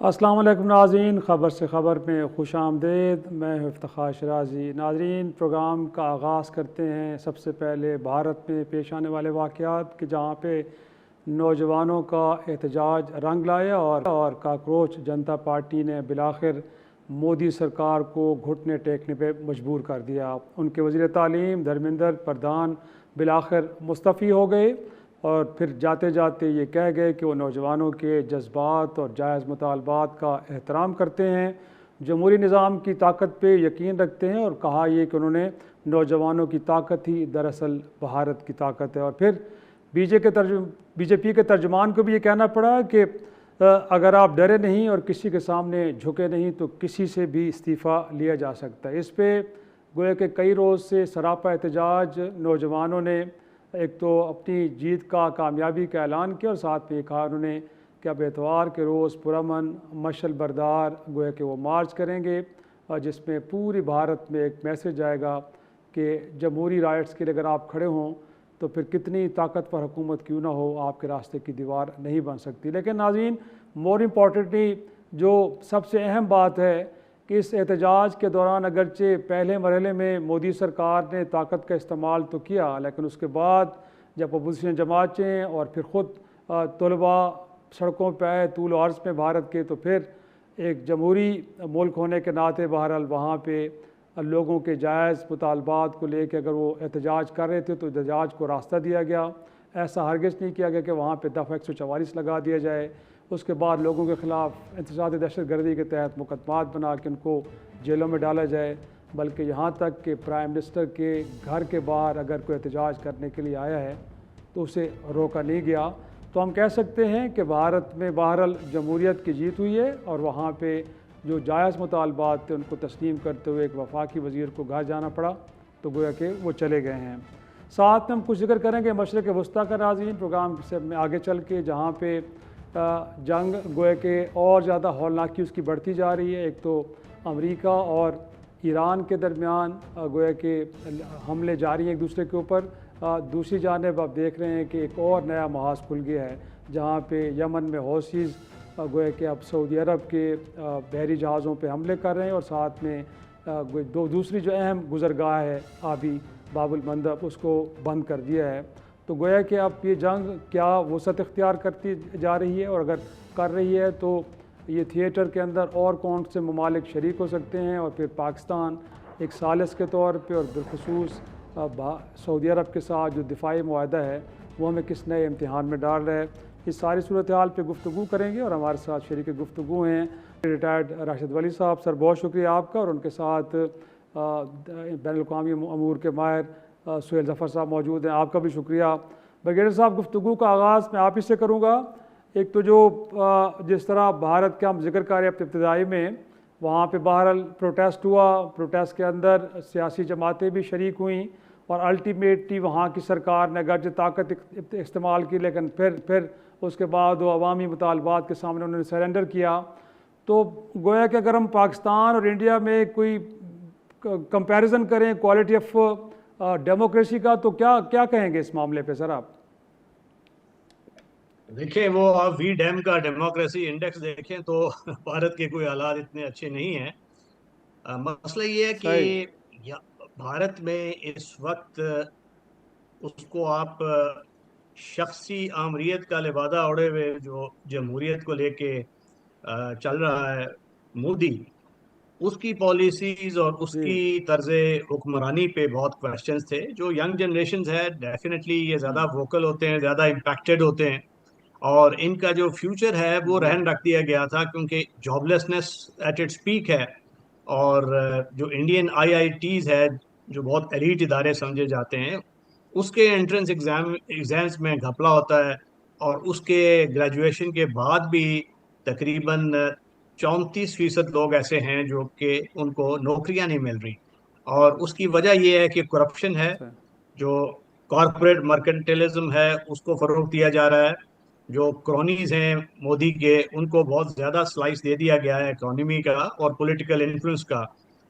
अस्सलाम वालेकुम नाज़रीन, ख़बर से ख़बर में खुश आमदेद। मैं हूं इफ्तिख़ार शराजी। नाज़रीन, प्रोग्राम का आगाज़ करते हैं सबसे पहले भारत में पेश आने वाले वाक़यात कि जहाँ पे नौजवानों का एहतजाज रंग लाया और काकरोच जनता पार्टी ने बिलाखिर मोदी सरकार को घुटने टेकने पे मजबूर कर दिया। उनके वज़ीर तालीम धर्मेंद्र प्रधान बिलाखिर मुस्तफ़ी हो गए और फिर जाते जाते ये कह गए कि वो नौजवानों के जज्बात और जायज़ मुतालबात का एहतराम करते हैं, जमहूरी निज़ाम की ताकत पे यकीन रखते हैं, और कहा ये कि उन्होंने नौजवानों की ताकत ही दरअसल भारत की ताकत है। और फिर बीजेपी के तर्जुमान को भी ये कहना पड़ा कि अगर आप डरे नहीं और किसी के सामने झुके नहीं तो किसी से भी इस्तीफ़ा लिया जा सकता है। इस पर गोया कि कई रोज़ से सरापा एहतजाज नौजवानों ने एक तो अपनी जीत का कामयाबी का ऐलान किया और साथ में कहा उन्होंने कि अब एतवार के रोज़ पुरअमन मशल बरदार गोया कि वो मार्च करेंगे, और जिसमें पूरी भारत में एक मैसेज आएगा कि जमहूरी राइट्स के लिए अगर आप खड़े हों तो फिर कितनी ताकतवर हुकूमत क्यों ना हो, आपके रास्ते की दीवार नहीं बन सकती। लेकिन नाज़रीन, मोर इम्पॉर्टेंटली जो सबसे अहम बात है कि इस एहतजाज के दौरान अगरचे पहले मरहले में मोदी सरकार ने ताकत का इस्तेमाल तो किया, लेकिन उसके बाद जब अपोजिशन जमातें और फिर ख़ुद तलबा सड़कों पर आए तूल और अर्ज़ में भारत के, तो फिर एक जमहूरी मुल्क होने के नाते बहरहाल वहाँ पे लोगों के जायज़ मुतालबात को लेकर अगर वो एहतजाज कर रहे थे तो एहतजाज को रास्ता दिया गया। ऐसा हरगिज़ नहीं किया गया कि वहाँ पे दफ़ा 144 लगा दिया जाए, उसके बाद लोगों के ख़िलाफ़ इंतशारात दहशतगर्दी के तहत मुकदमात बना के उनको जेलों में डाला जाए, बल्कि यहाँ तक कि प्राइम मिनिस्टर के घर के बाहर अगर कोई एहतजाज करने के लिए आया है तो उसे रोका नहीं गया। तो हम कह सकते हैं कि भारत में बहरहाल जमहूरियत की जीत हुई है और वहाँ पे जो जायज़ मुतालबात थे उनको तस्लीम करते हुए एक वफाकी वज़ीर को घर जाना पड़ा, तो गोया कि वो चले गए हैं। साथ में हम कुछ जिक्र करेंगे मशरिक़ वस्ता का नाज़रीन प्रोग्राम से में आगे चल के, जहाँ पे जंग गोया के और ज़्यादा हौलनाकी उसकी बढ़ती जा रही है। एक तो अमेरिका और ईरान के दरमियान गोया के हमले जारी हैं एक दूसरे के ऊपर, दूसरी जानिब आप देख रहे हैं कि एक और नया महाज खुल गया है जहाँ पे यमन में हौसीज़ गोया कि अब सऊदी अरब के बहरी जहाज़ों पे हमले कर रहे हैं, और साथ में दूसरी जो अहम गुज़रगाह है आबी बाबुल मंदब उसको बंद कर दिया है। तो गोया कि अब ये जंग क्या वसअत इख्तियार करती जा रही है, और अगर कर रही है तो ये थिएटर के अंदर और कौन से ममालिक शरीक हो सकते हैं, और फिर पाकिस्तान एक सालिस के तौर पे और बिलखुसूस सऊदी अरब के साथ जो दिफाई मुआहदा है वो हमें किस नए इम्तिहान में डाल रहा है। इस सारी सूरत हाल पर गुफ्तगू करेंगे और हमारे साथ शरीक गुफ्तगू हैं रिटायर्ड राशिद वली साहब। सर बहुत शुक्रिया आपका, और उनके साथ बैनुल-अक़वामी अमूर के माहिर सुहेल ज़फ़र साहब मौजूद हैं, आपका भी शुक्रिया। ब्रिगेडियर साहब, गुफ्तगू का आगाज़ मैं आप ही से करूँगा। एक तो जो जिस तरह भारत का हम जिक्र कर रहे हैं इब्तिदाई में, वहाँ पे बहरहाल प्रोटेस्ट हुआ, प्रोटेस्ट के अंदर सियासी जमातें भी शरीक हुई और अल्टीमेटली वहाँ की सरकार ने अगर जो ताकत इस्तेमाल की, लेकिन फिर उसके बाद वो अवामी मुतालबात के सामने उन्होंने सरेंडर किया। तो गोया कि अगर हम पाकिस्तान और इंडिया में कोई कंपैरिजन करें क्वालिटी ऑफ डेमोक्रेसी का, तो क्या क्या कहेंगे इस मामले पे सर आप? देखें, वो आप वी डैम का डेमोक्रेसी इंडेक्स देखें तो भारत के कोई हालात इतने अच्छे नहीं हैं। मसला ये है सही। कि भारत में इस वक्त उसको आप शख्सी आमरीत का लिबादा ओढ़े हुए जो जमहूरियत को लेके चल रहा है मोदी, उसकी पॉलिसीज और जी। उसकी तर्ज हुक्मरानी पे बहुत क्वेश्चंस थे। जो यंग जनरेशन है डेफिनेटली ये ज़्यादा वोकल होते हैं, ज़्यादा इम्पैक्टेड होते हैं, और इनका जो फ्यूचर है वो जी। रहन रख दिया गया था क्योंकि जॉबलेसनेस एट इट्स पीक है। और जो इंडियन आईआईटीज है, जो बहुत एलीट इदारे समझे जाते हैं, उसके एंट्रेंस एग्जाम्स में घपला होता है, और उसके ग्रेजुएशन के बाद भी तकरीबन 34% लोग ऐसे हैं जो कि उनको नौकरियां नहीं मिल रही। और उसकी वजह यह है कि करप्शन है, सही। जो कॉरपोरेट मर्केंटिलिज्म है उसको फरोग दिया जा रहा है, जो क्रॉनीज हैं मोदी के उनको बहुत ज्यादा स्लाइस दे दिया गया है इकोनॉमी का और पॉलिटिकल इन्फ्लुएंस का।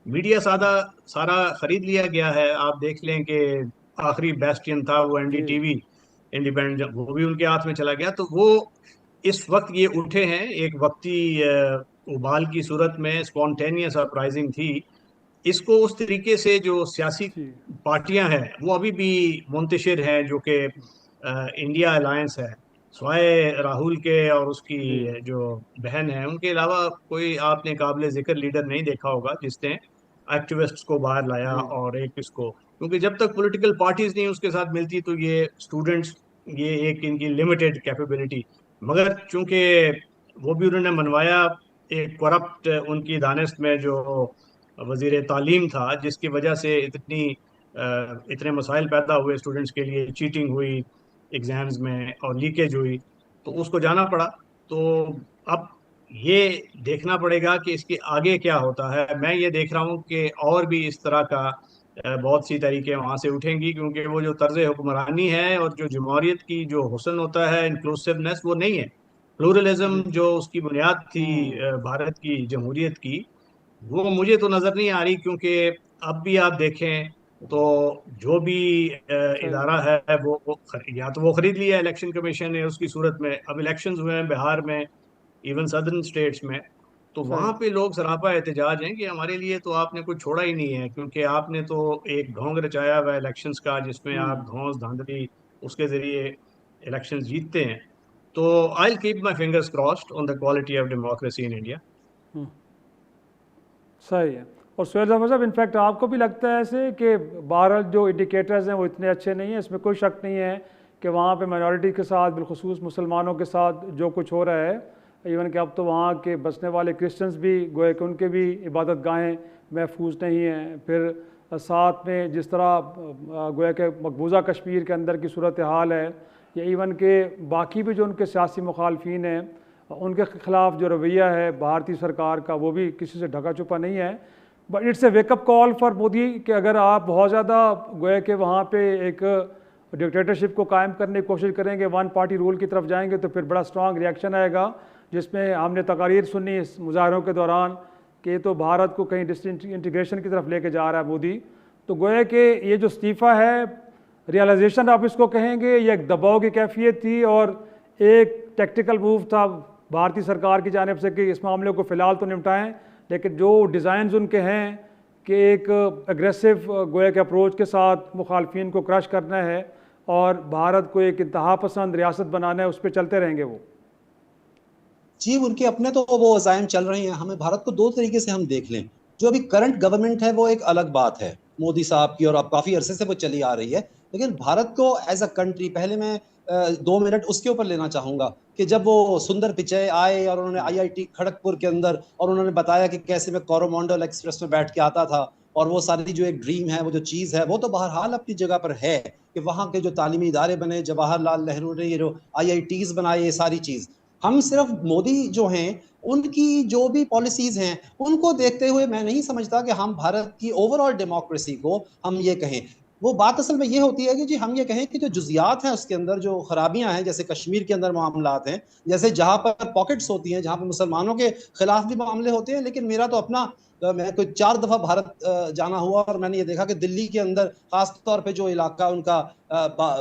मीडिया सारा खरीद लिया गया है। आप देख लें कि आखिरी बेस्टियन था वो जी। एनडीटीवी, इंडिपेंडेंट, वो भी उनके हाथ में चला गया। तो वो इस वक्त ये उठे हैं, एक वक्ती उबाल की सूरत में, स्पॉन्टेनियस अपराइजिंग थी। इसको उस तरीके से जो सियासी जी पार्टियां हैं वो अभी भी मुंतशिर हैं, जो कि इंडिया अलायंस है, स्वाय राहुल के और उसकी जी जो बहन है उनके अलावा कोई आपने काबिल जिक्र लीडर नहीं देखा होगा जिसने एक्टिविस्ट्स को बाहर लाया जी और एक इसको, क्योंकि जब तक पॉलिटिकल पार्टीज नहीं उसके साथ मिलती तो ये स्टूडेंट्स, ये एक इनकी लिमिटेड कैपेबिलिटी। मगर चूंकि वो भी उन्होंने मनवाया एक करप्ट उनकी दानिश में जो वजीर तालीम था, जिसकी वजह से इतने मसाइल पैदा हुए स्टूडेंट्स के लिए, चीटिंग हुई एग्जाम्स में और लीकेज हुई, तो उसको जाना पड़ा। तो अब ये देखना पड़ेगा कि इसके आगे क्या होता है। मैं ये देख रहा हूँ कि और भी इस तरह का बहुत सी तरीके वहाँ से उठेंगी, क्योंकि वो जो तर्ज हुक्मरानी है और जो जमहूरियत की जो हुस्न होता है, इंक्लूसिवनेस, वो नहीं है। प्लूरलिज्म जी जो उसकी बुनियाद थी भारत की जमहूरियत की, वो मुझे तो नजर नहीं आ रही। क्योंकि अब भी आप देखें तो जो भी सही इदारा है या तो वो खरीद लिया इलेक्शन कमीशन ने उसकी सूरत में। अब इलेक्शंस हुए हैं बिहार में, इवन सदर्न स्टेट्स में, तो सही वहां पे लोग सरापा एहतजाज हैं कि हमारे लिए तो आपने कुछ छोड़ा ही नहीं है, क्योंकि आपने तो एक ढोंग रचाया हुआ इलेक्शंस का, जिसमें आप धौंस धांधली उसके जरिए इलेक्शंस जीतते हैं। तो I keep my fingers crossed on the quality of democracy in India. सही है। और सुहेल जफर साहब, इनफैक्ट आपको भी लगता है ऐसे कि बहरहाल जो इंडिकेटर्स हैं वो इतने अच्छे नहीं हैं, इसमें कोई शक नहीं है कि वहाँ पे माइनॉरिटी के साथ, बिलखुसूस मुसलमानों के साथ जो कुछ हो रहा है, इवन कि अब तो वहाँ के बसने वाले क्रिश्चियंस भी गोए कि उनके भी इबादत गाहें महफूज नहीं हैं। फिर साथ में जिस तरह गोया के मकबूजा कश्मीर के अंदर की सूरत हाल है, या इवन के बाकी भी जो उनके सियासी मुखालफिन हैं उनके ख़िलाफ़ जो रवैया है भारतीय सरकार का, वो भी किसी से ढका छुपा नहीं है। But it's a wake up call for Modi कि अगर आप बहुत ज़्यादा गोया के वहाँ पे एक डिक्टेटरशिप को कायम करने की कोशिश करेंगे, वन पार्टी रूल की तरफ जाएंगे, तो फिर बड़ा स्ट्रॉन्ग रिएक्शन आएगा। जिसमें हमने तकारीर सुनी इस मुजाहरों के दौरान कि तो भारत को कहीं डिसइंटीग्रेशन की तरफ लेके जा रहा है मोदी। तो गोया कि ये जो इस्तीफ़ा है, रियलाइजेशन आप इसको कहेंगे, ये एक दबाव की कैफियत थी और एक टैक्टिकल मूव था भारतीय सरकार की जानिब से कि इस मामले को फ़िलहाल तो निपटाएं, लेकिन जो डिज़ाइंस उनके हैं कि एक एग्रेसिव गोया के अप्रोच के साथ मुखालफिन को क्रश करना है और भारत को एक इंतहा पसंद रियासत बनाना है, उस पर चलते रहेंगे वो। जी, उनके अपने तो वो अज़ाइम चल रहे हैं। हमें भारत को दो तरीके से हम देख लें। जो अभी करंट गवर्नमेंट है वो एक अलग बात है, मोदी साहब की, और अब काफ़ी अरसे से वो चली आ रही है। लेकिन भारत को एज अ कंट्री, पहले मैं 2 मिनट उसके ऊपर लेना चाहूँगा कि जब वो सुंदर पिचई आए और उन्होंने IIT खड़गपुर के अंदर, और उन्होंने बताया कि कैसे मैं कोरोमंडल एक्सप्रेस में बैठ के आता था, और वो सारी जो एक ड्रीम है, वो जो चीज़ है, वो तो बहरहाल अपनी जगह पर है कि वहाँ के जो तालीमी इदारे बने, जवाहरलाल नेहरू ने ये जो IITs बनाए, ये सारी चीज़। हम सिर्फ मोदी जो हैं उनकी जो भी पॉलिसीज हैं उनको देखते हुए मैं नहीं समझता कि हम भारत की ओवरऑल डेमोक्रेसी को हम ये कहें। वो बात असल में ये होती है कि जी हम ये कहें कि जो जुजियात हैं उसके अंदर जो खराबियां हैं, जैसे कश्मीर के अंदर मामलात हैं, जैसे जहां पर पॉकेट्स होती हैं जहां पर मुसलमानों के खिलाफ भी मामले होते हैं। लेकिन मेरा तो अपना मैं कोई 4 दफा भारत जाना हुआ और मैंने ये देखा कि दिल्ली के अंदर खास तौर पे जो इलाका उनका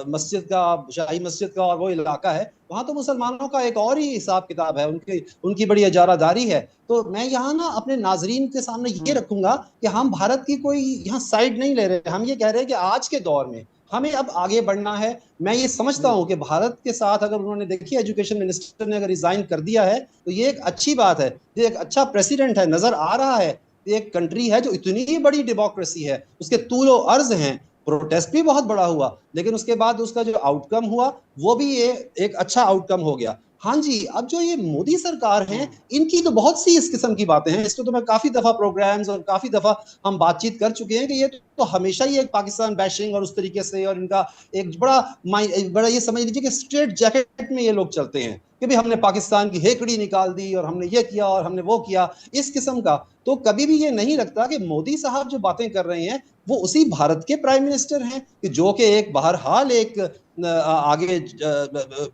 मस्जिद का, शाही मस्जिद का और वो इलाका है, वहां तो मुसलमानों का एक और ही हिसाब किताब है, उनकी बड़ी इजारादारी है। तो मैं यहाँ ना अपने नाजरीन के सामने ये रखूंगा कि हम भारत की कोई यहाँ साइड नहीं ले रहे। हम ये कह रहे हैं कि आज के दौर में हमें अब आगे बढ़ना है। मैं ये समझता हूँ कि भारत के साथ अगर उन्होंने, देखिए एजुकेशन मिनिस्टर ने अगर रिजाइन कर दिया है तो ये एक अच्छी बात है, ये एक अच्छा प्रेसिडेंट है, नजर आ रहा है। एक कंट्री है जो इतनी बड़ी डेमोक्रेसी है, उसके तूलो अर्ज हैं, प्रोटेस्ट भी बहुत बड़ा हुआ, लेकिन उसके बाद उसका जो आउटकम हुआ वो भी एक अच्छा आउटकम हो गया। हाँ जी, अब जो ये मोदी सरकार है, इनकी तो बहुत सी इस किस्म की बातें हैं। इसको तो मैं काफी दफा प्रोग्राम्स और काफी दफा हम बातचीत कर चुके हैं कि ये तो हमेशा ही एक पाकिस्तान बैशिंग और उस तरीके से, और इनका एक बड़ा ये समझ लीजिए कि स्ट्रेट जैकेट में ये लोग चलते हैं कि भाई हमने पाकिस्तान की हेकड़ी निकाल दी और हमने ये किया और हमने वो किया, इस किस्म का। तो कभी भी ये नहीं लगता कि मोदी साहब जो बातें कर रहे हैं वो उसी भारत के प्राइम मिनिस्टर हैं कि जो कि एक बहरहाल एक आगे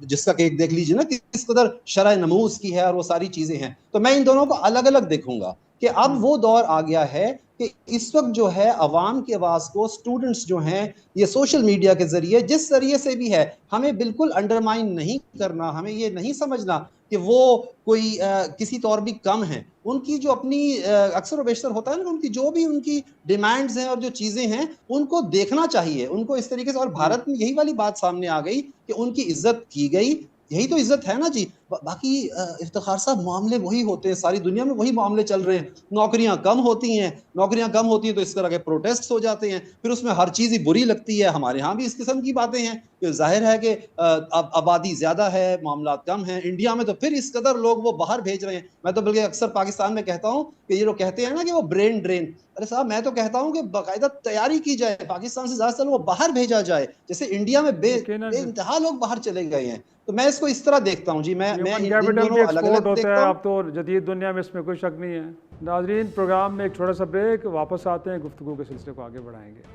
जिसका एक देख लीजिए ना किस कदर शरह नमूज की है और वो सारी चीजें हैं। तो मैं इन दोनों को अलग अलग देखूंगा कि अब वो दौर आ गया है कि इस वक्त जो है अवाम की आवाज को स्टूडेंट्स जो हैं ये सोशल मीडिया के जरिए जिस जरिए से भी है, हमें बिल्कुल अंडरमाइन नहीं करना। हमें ये नहीं समझना कि वो कोई किसी तौर भी कम है। उनकी जो अपनी अक्सर और बेशतर होता है ना, उनकी जो भी उनकी डिमांड्स हैं और जो चीजें हैं उनको देखना चाहिए, उनको इस तरीके से। और भारत में यही वाली बात सामने आ गई कि उनकी इज्जत की गई, यही तो इज्जत है ना जी। बाकी इफ्तिखार साहब मामले वही होते हैं, सारी दुनिया में वही मामले चल रहे हैं। नौकरियां कम होती हैं, नौकरियां कम होती हैं तो इस तरह के प्रोटेस्ट हो जाते हैं, फिर उसमें हर चीज ही बुरी लगती है। हमारे यहाँ भी इस किस्म की बातें हैं कि जाहिर है कि अब आबादी ज्यादा है, मामला कम है इंडिया में, तो फिर इस कदर लोग वो बाहर भेज रहे हैं। मैं तो बल्कि अक्सर पाकिस्तान में कहता हूँ कि ये लोग कहते हैं ना कि वो ब्रेन ड्रेन, अरे साहब मैं तो कहता हूँ कि बाकायदा तैयारी की जाए, पाकिस्तान से ज्यादा वो बाहर भेजा जाए, जैसे इंडिया में बेइंतहा लोग बाहर चले गए हैं। तो मैं इसको इस तरह देखता हूँ जी। मैं ह्यूमन इन कैपिटल दोनों भी अलग एक्सपोर्ट अलग होता देखता है हूँ। अब तो जदीद दुनिया में, इसमें कोई शक नहीं है। नाजरीन, प्रोग्राम में एक छोटा सा ब्रेक, वापस आते हैं, गुफ्तगू के सिलसिले को आगे बढ़ाएंगे।